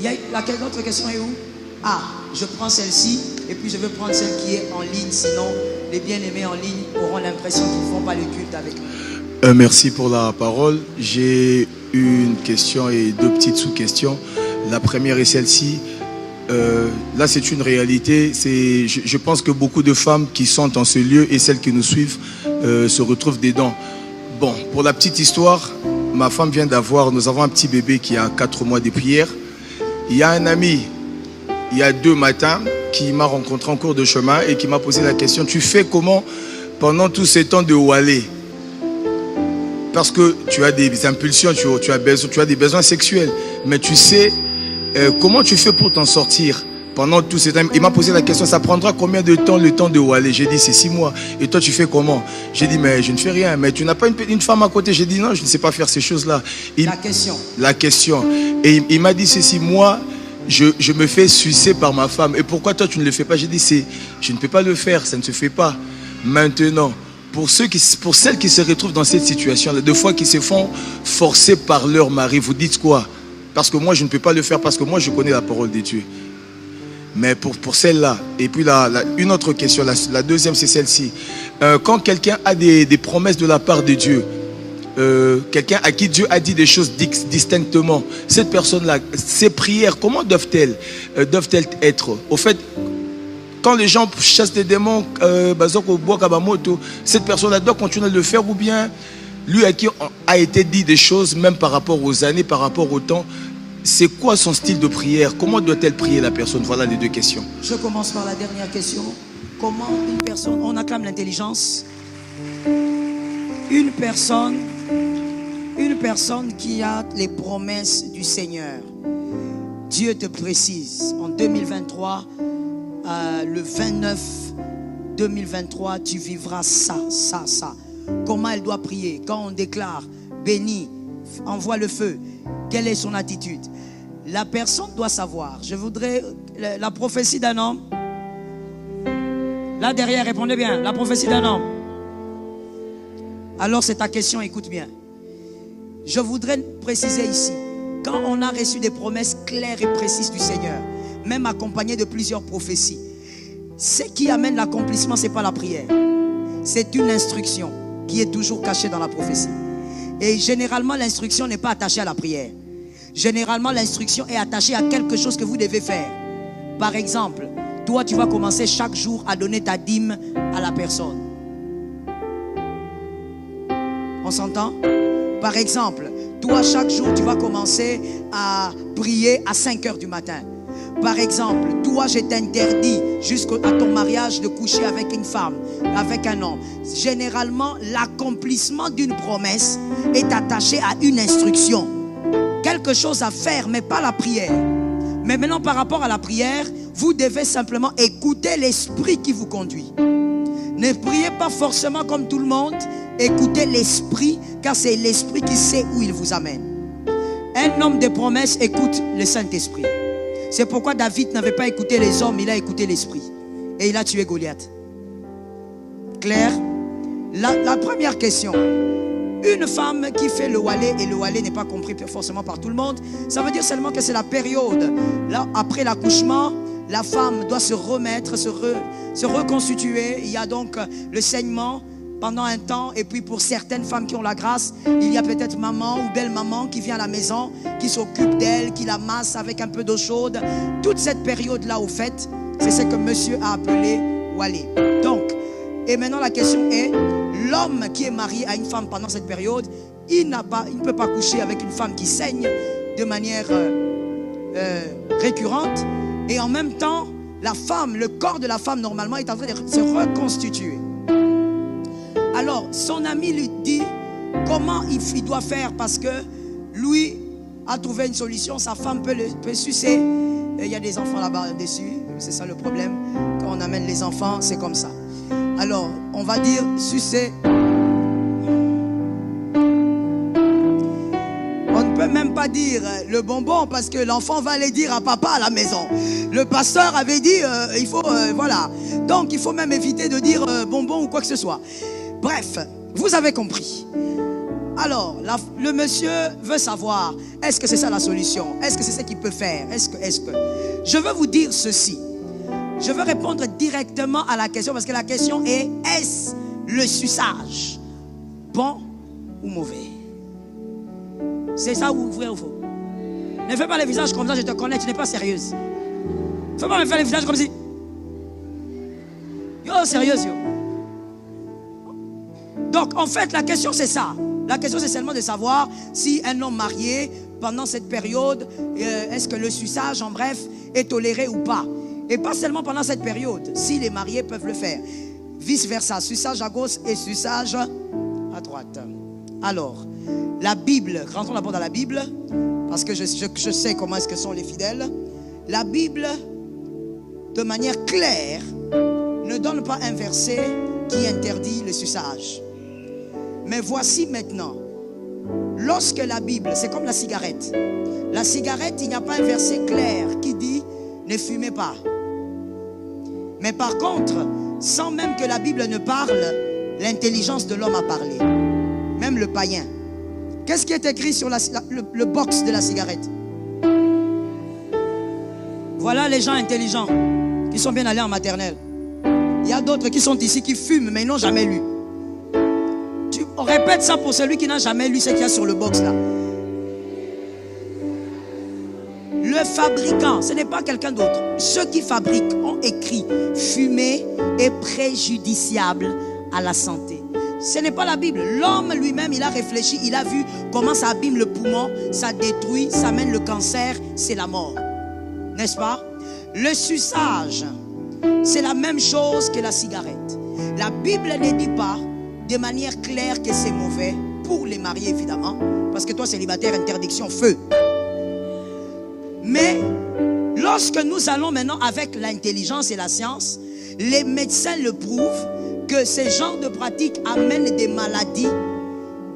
L'autre question est où? Ah, je prends celle-ci et puis je veux prendre celle qui est en ligne. Sinon, les bien-aimés en ligne auront l'impression qu'ils ne font pas le culte avec nous. Merci pour la parole. J'ai une question et deux petites sous-questions. La première est celle-ci. Là, c'est une réalité. Je pense que beaucoup de femmes qui sont dans ce lieu et celles qui nous suivent se retrouvent dedans. Bon, pour la petite histoire, ma femme vient nous avons un petit bébé qui a 4 mois depuis hier. Il y a un ami, il y a 2 matins, qui m'a rencontré en cours de chemin et qui m'a posé la question: tu fais comment pendant tous ces temps de Walé? Parce que tu as des impulsions, tu as des besoins sexuels. Mais tu sais, comment tu fais pour t'en sortir pendant tous ces temps? Il m'a posé la question: ça prendra combien de temps le temps de Walé? J'ai dit: c'est 6 mois. Et toi, tu fais comment? J'ai dit: mais je ne fais rien. Mais tu n'as pas une femme à côté? J'ai dit: non, je ne sais pas faire ces choses-là. La question. Et il m'a dit ceci: moi, je me fais sucer par ma femme. Et pourquoi toi, tu ne le fais pas? J'ai dit: je ne peux pas le faire, ça ne se fait pas. Maintenant, pour celles qui se retrouvent dans cette situation-là, deux fois qui se font forcer par leur mari, vous dites quoi? Parce que moi, je ne peux pas le faire, parce que moi, je connais la parole de Dieu. Mais pour celle-là, et puis une autre question, la deuxième, c'est celle-ci. Quand quelqu'un a des promesses de la part de Dieu, quelqu'un à qui Dieu a dit des choses distinctement, cette personne-là, ses prières, comment doivent-elles être? Au fait, quand les gens chassent des démons, cette personne-là doit continuer de le faire, ou bien lui à qui a été dit des choses, même par rapport aux années, par rapport au temps, c'est quoi son style de prière? Comment doit-elle prier la personne? Voilà les deux questions. Je commence par la dernière question. Comment une personne, on acclame l'intelligence, une personne qui a les promesses du Seigneur, Dieu te précise, en 2023, le 29 2023, tu vivras ça. Comment elle doit prier? Quand on déclare béni, envoie le feu, quelle est son attitude? La personne doit savoir. Je voudrais la prophétie d'un homme. Là derrière, répondez bien. La prophétie d'un homme. Alors c'est ta question, écoute bien. Je voudrais préciser ici, quand on a reçu des promesses claires et précises du Seigneur, même accompagnées de plusieurs prophéties, ce qui amène l'accomplissement, ce n'est pas la prière. C'est une instruction qui est toujours cachée dans la prophétie. Et généralement, l'instruction n'est pas attachée à la prière. Généralement, l'instruction est attachée à quelque chose que vous devez faire. Par exemple, toi, tu vas commencer chaque jour à donner ta dîme à la personne. On s'entend? Par exemple, toi, chaque jour, tu vas commencer à prier à 5 heures du matin. Par exemple, toi, je t'interdis jusqu'à ton mariage de coucher avec une femme, avec un homme. Généralement, l'accomplissement d'une promesse est attaché à une instruction. Quelque chose à faire, mais pas la prière. Mais maintenant, par rapport à la prière, vous devez simplement écouter l'esprit qui vous conduit. Ne priez pas forcément comme tout le monde. Écoutez l'esprit, car c'est l'esprit qui sait où il vous amène. Un homme de promesse écoute le Saint-Esprit. C'est pourquoi David n'avait pas écouté les hommes, il a écouté l'esprit. Et il a tué Goliath. Clair? La première question. Une femme qui fait le Walé, et le Walé n'est pas compris forcément par tout le monde, ça veut dire seulement que c'est la période. Là, après l'accouchement, la femme doit se remettre, se reconstituer. Il y a donc le saignement pendant un temps, et puis pour certaines femmes qui ont la grâce, il y a peut-être maman ou belle-maman qui vient à la maison, qui s'occupe d'elle, qui la masse avec un peu d'eau chaude. Toute cette période-là, au fait, c'est ce que monsieur a appelé Walé. Donc, et maintenant la question est, l'homme qui est marié à une femme pendant cette période, il ne peut pas coucher avec une femme qui saigne de manière récurrente, et en même temps, la femme, le corps de la femme normalement est en train de se reconstituer. Alors, son ami lui dit comment il doit faire, parce que lui a trouvé une solution. Sa femme peut sucer. Il y a des enfants là-bas dessus. C'est ça le problème. Quand on amène les enfants, c'est comme ça. Alors, on va dire sucer. On ne peut même pas dire le bonbon, parce que l'enfant va aller dire à papa à la maison. Le pasteur avait dit, il faut, voilà. Donc, il faut même éviter de dire bonbon ou quoi que ce soit. Bref, vous avez compris. Alors, le monsieur veut savoir, est-ce que c'est ça la solution? Est-ce que c'est ça qu'il peut faire? Est-ce que... Je veux vous dire ceci. Je veux répondre directement à la question, parce que la question est, est-ce le suçage bon ou mauvais? C'est ça ou vrai ou faux? Ne fais pas le visage comme ça, je te connais, tu n'es pas sérieuse. Ne fais pas me faire le visage comme si... Yo, sérieuse, yo. Donc, en fait, la question c'est ça. La question c'est seulement de savoir si un homme marié, pendant cette période, est-ce que le suçage, en bref, est toléré ou pas? Et pas seulement pendant cette période, si les mariés peuvent le faire. Vice versa, suçage à gauche et suçage à droite. Alors, la Bible, rentrons d'abord dans la Bible, parce que je sais comment est-ce que sont les fidèles. La Bible, de manière claire, ne donne pas un verset qui interdit le suçage. Mais voici maintenant, lorsque la Bible, c'est comme la cigarette. La cigarette, il n'y a pas un verset clair qui dit ne fumez pas. Mais par contre, sans même que la Bible ne parle, l'intelligence de l'homme a parlé. Même le païen. Qu'est-ce qui est écrit sur le box de la cigarette? Voilà les gens intelligents qui sont bien allés en maternelle. Il y a d'autres qui sont ici qui fument mais ils n'ont jamais lu. On répète ça pour celui qui n'a jamais lu ce qu'il y a sur le box là. Le fabricant, ce n'est pas quelqu'un d'autre. Ceux qui fabriquent ont écrit fumer est préjudiciable à la santé. Ce n'est pas la Bible. L'homme lui-même, il a réfléchi, il a vu comment ça abîme le poumon, ça détruit, ça mène le cancer, c'est la mort. N'est-ce pas? Le suçage, c'est la même chose que la cigarette. La Bible ne dit pas de manière claire que c'est mauvais pour les mariés évidemment, parce que toi célibataire, interdiction, feu. Mais lorsque nous allons maintenant avec l'intelligence et la science, les médecins le prouvent que ces genres de pratiques amènent des maladies,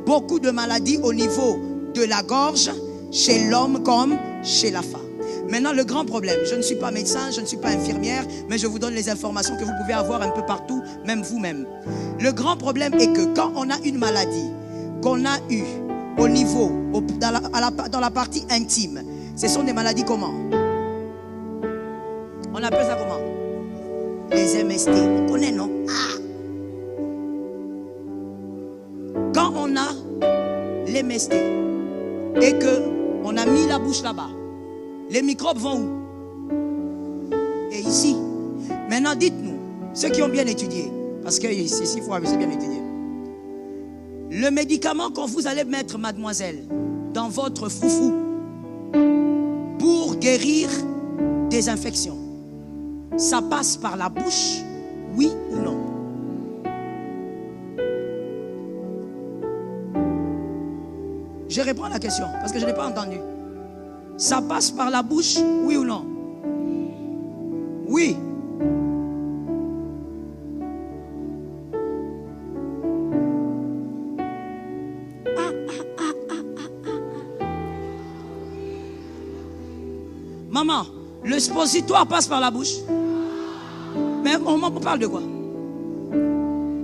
beaucoup de maladies au niveau de la gorge, chez l'homme comme chez la femme. Maintenant, le grand problème, je ne suis pas médecin, je ne suis pas infirmière, mais je vous donne les informations que vous pouvez avoir un peu partout, même vous-même. Le grand problème est que quand on a une maladie qu'on a eue au niveau, dans la partie intime, ce sont des maladies comment? On appelle ça comment? Les MST. On connaît, non? Ah. Quand on a les MST et qu'on a mis la bouche là-bas, les microbes vont où? Et ici. Maintenant, dites-nous, ceux qui ont bien étudié, parce que ici, il faut bien étudier. Le médicament qu'on vous allez mettre, mademoiselle, dans votre foufou, pour guérir des infections, ça passe par la bouche, oui ou non? Je réponds à la question, parce que je n'ai pas entendu. Ça passe par la bouche, oui ou non? Oui. Maman, le suppositoire passe par la bouche. Mais on parle de quoi?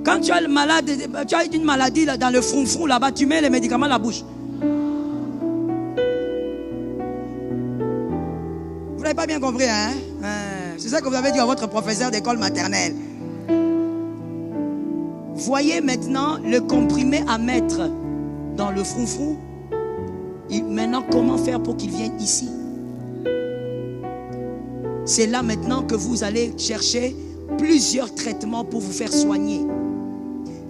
Quand tu as une maladie là, dans le frou là-bas, tu mets les médicaments dans la bouche. Vous n'avez pas bien compris, hein? C'est ça que vous avez dit à votre professeur d'école maternelle. Voyez maintenant le comprimé à mettre dans le frou. Maintenant, comment faire pour qu'il vienne ici? C'est là maintenant que vous allez chercher plusieurs traitements pour vous faire soigner.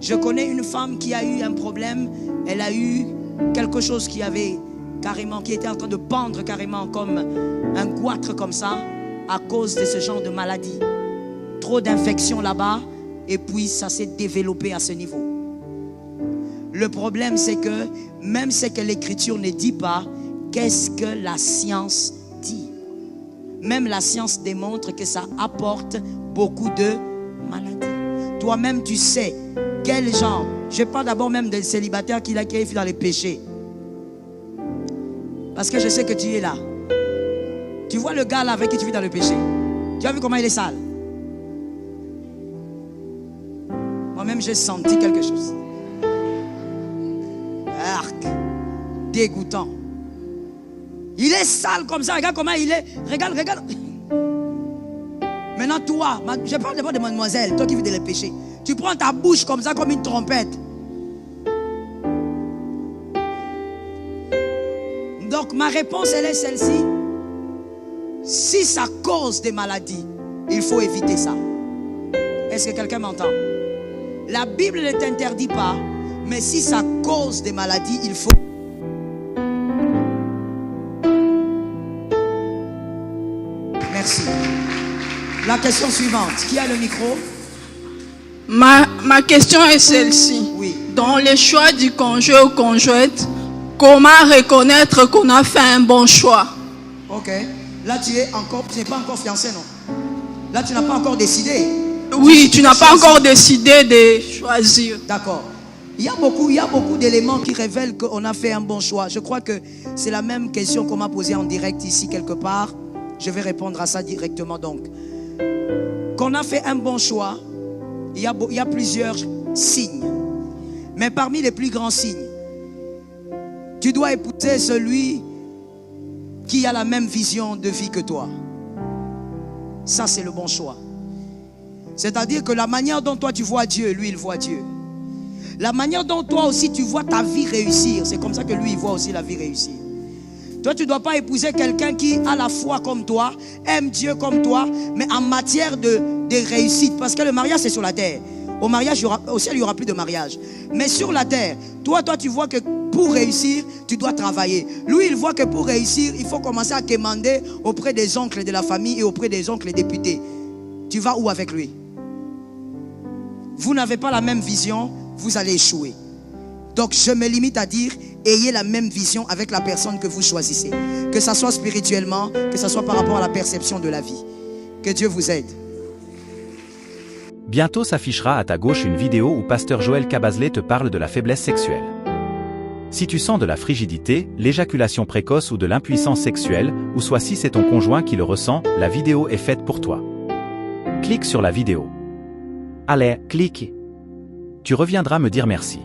Je connais une femme qui a eu un problème. Elle a eu quelque chose qui était en train de pendre carrément comme un goitre comme ça à cause de ce genre de maladie. Trop d'infections là-bas et puis ça s'est développé à ce niveau. Le problème c'est que même ce que l'écriture ne dit pas, qu'est-ce que la science dit? Même la science démontre que ça apporte beaucoup de maladies. Toi-même tu sais quel genre. Je parle d'abord même des célibataires qui vivent dans les péchés. Parce que je sais que tu es là. Tu vois le gars là avec qui tu vis dans le péché. Tu as vu comment il est sale? Moi-même j'ai senti quelque chose. Arc. Dégoûtant. Il est sale comme ça. Regarde comment il est. Regarde. Maintenant, toi, je parle d'abord de mademoiselle, toi qui vis dans les péchés. Tu prends ta bouche comme ça, comme une trompette. Donc, ma réponse, elle est celle-ci. Si ça cause des maladies, il faut éviter ça. Est-ce que quelqu'un m'entend? La Bible ne t'interdit pas, mais si ça cause des maladies, il faut... Merci. La question suivante. Qui a le micro? Ma question est celle-ci. Oui. Dans le choix du conjoint ou conjointe, comment reconnaître qu'on a fait un bon choix? Ok. Là, tu n'es pas encore fiancé, non? Là, tu n'as pas encore décidé. Oui, tu n'as pas encore décidé de choisir. D'accord. Il y a beaucoup d'éléments qui révèlent qu'on a fait un bon choix. Je crois que c'est la même question qu'on m'a posée en direct ici quelque part. Je vais répondre à ça directement donc. Qu'on a fait un bon choix, il y a plusieurs signes. Mais parmi les plus grands signes, tu dois épouser celui qui a la même vision de vie que toi. Ça, c'est le bon choix. C'est-à-dire que la manière dont toi tu vois Dieu, lui il voit Dieu. La manière dont toi aussi tu vois ta vie réussir, c'est comme ça que lui il voit aussi la vie réussir. Toi tu ne dois pas épouser quelqu'un qui a la foi comme toi, aime Dieu comme toi, mais en matière de réussite. Parce que le mariage c'est sur la terre. Au mariage, au ciel il n'y aura plus de mariage. Mais sur la terre, toi tu vois que pour réussir, tu dois travailler. Lui, il voit que pour réussir, il faut commencer à quémander auprès des oncles de la famille et auprès des oncles députés. Tu vas où avec lui? Vous n'avez pas la même vision, vous allez échouer. Donc, je me limite à dire, ayez la même vision avec la personne que vous choisissez. Que ce soit spirituellement, que ce soit par rapport à la perception de la vie. Que Dieu vous aide. Bientôt s'affichera à ta gauche une vidéo où Pasteur Joël Cabazlet te parle de la faiblesse sexuelle. Si tu sens de la frigidité, l'éjaculation précoce ou de l'impuissance sexuelle, ou soit si c'est ton conjoint qui le ressent, la vidéo est faite pour toi. Clique sur la vidéo. Allez, clique. Tu reviendras me dire merci.